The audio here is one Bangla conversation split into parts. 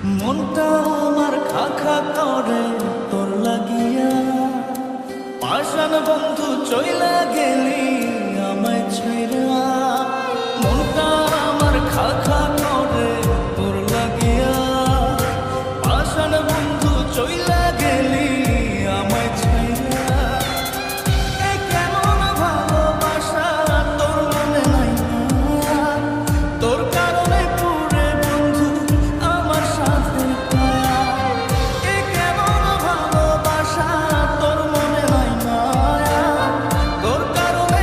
মনটা আমার খা খা করে তোর লাগিয়া, পাষাণ বন্ধু চইলা গেলি আমায় ছাইরা। মনটা আমার খা খা করে তোর লাগিয়া, পাষাণ বন্ধু চইলা গেলি আমায় ছাইরা। এ কেমন ভালোবাসা তোর মনে নাই না? তোর কারণে পুরে বন্ধু আমার সাথে পায়া। এ কেমন ভালোবাসা তোর মনে নাই না? তোর কারণে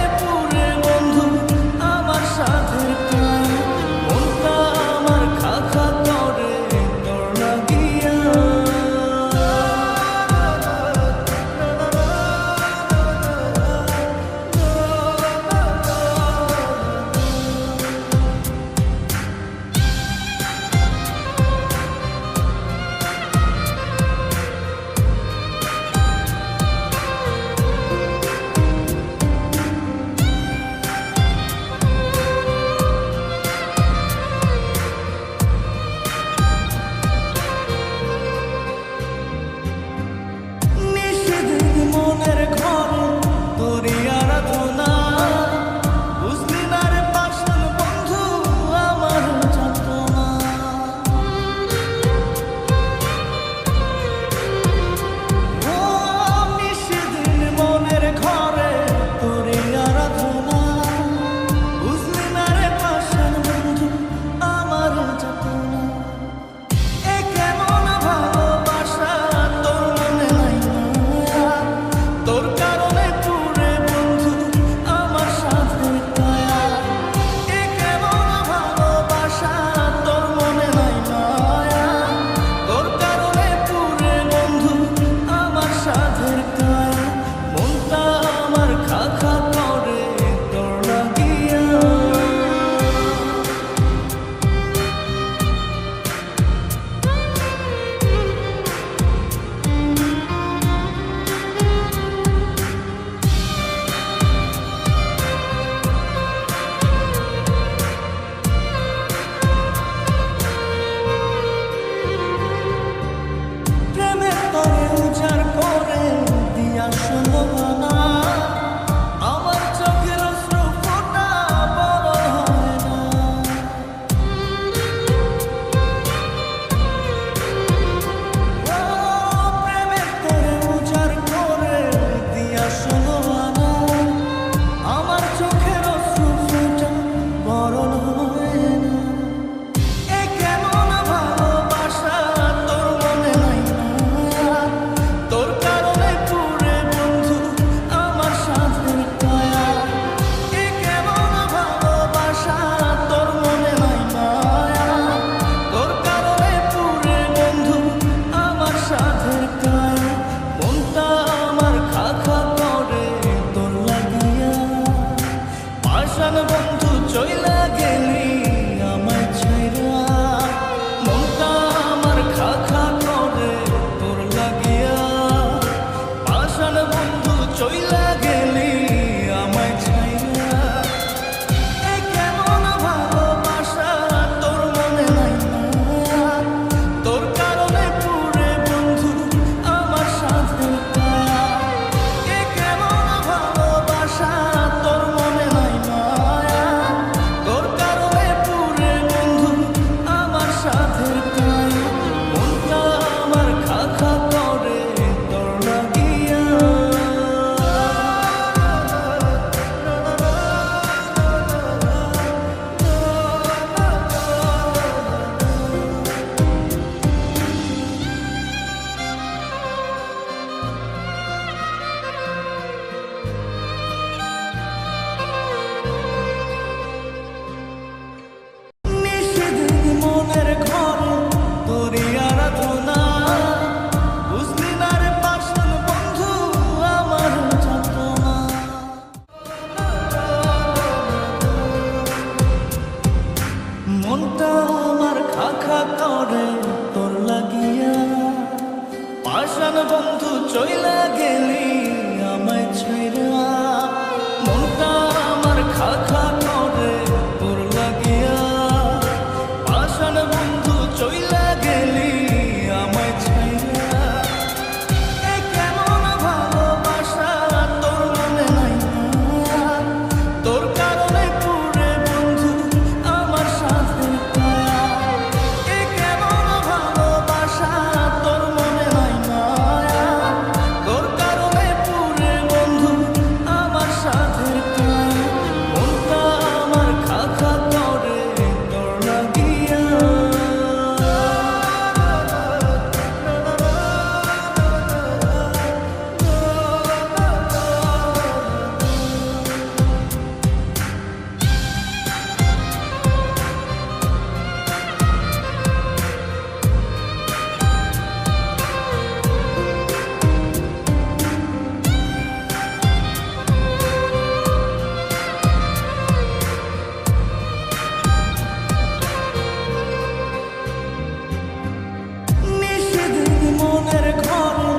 মনের ঘরে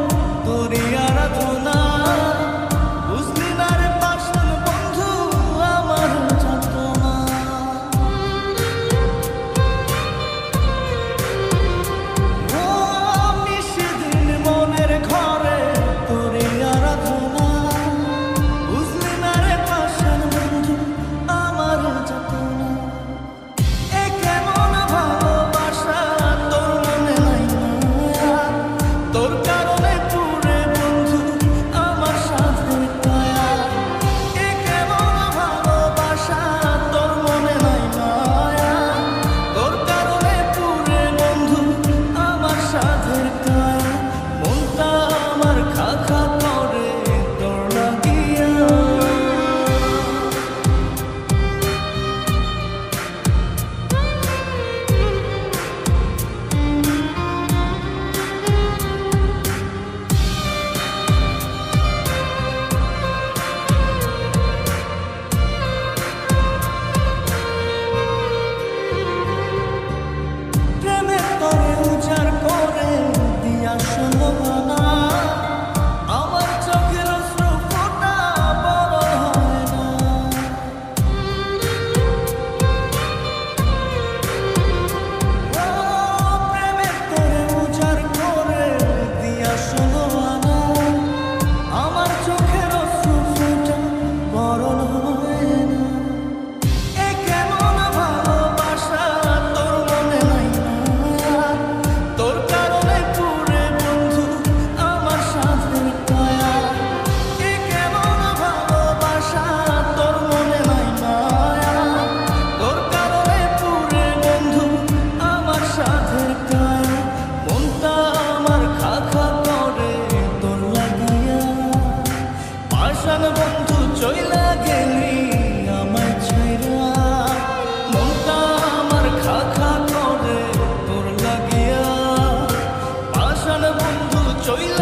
তোরই আরাধনা, বুঝলি না রে পাষাণ বন্ধু আমার যাতনা। ও আমি সেদিন মনের ঘরে তোরই আরাধনা, বুঝলি না রে পাষাণ বন্ধু আমার যাতনা। এ কেমন ভালোবাসা তোর মনে নাই মায়া, তোর কারণে পুরে বন্ধু আমার সাথে দয়া। এ কেমন ভালোবাসা তোর মনে নাই মায়া, তোর কারণে পুরে বন্ধু আমার সাথে দয়া। মনটা আমার খা খা করে তোর লাগিয়া। প্রেমের তরে উজাড় করে দিয়া শোভনা, আমার চোখের অশ্রু ফোঁটা বড় হয় না। ও প্রেমের তরে উজাড় করে দিয়া শোভনা, আমার চোখের অশ্রু ফোঁটা বড় হয় না। এ কেমন ভালোবাসা তোর মনে নাই মায়া, তোর কারণে পুরে বন্ধু আমার সাথে দয়া। এ কেমন ভালোবাসা তোর মনে নাই মায়া, তোর কারণে পুরে বন্ধু আমার সাথে দয়া। মনটা আমার খা খা করে তোর লাগিয়া, পাষাণ বন্ধু চইলা গেলি আমায় ছাইরা। মনটা আমার খা খা করে তোর লাগিয়া, পাষাণ বন্ধু চইলা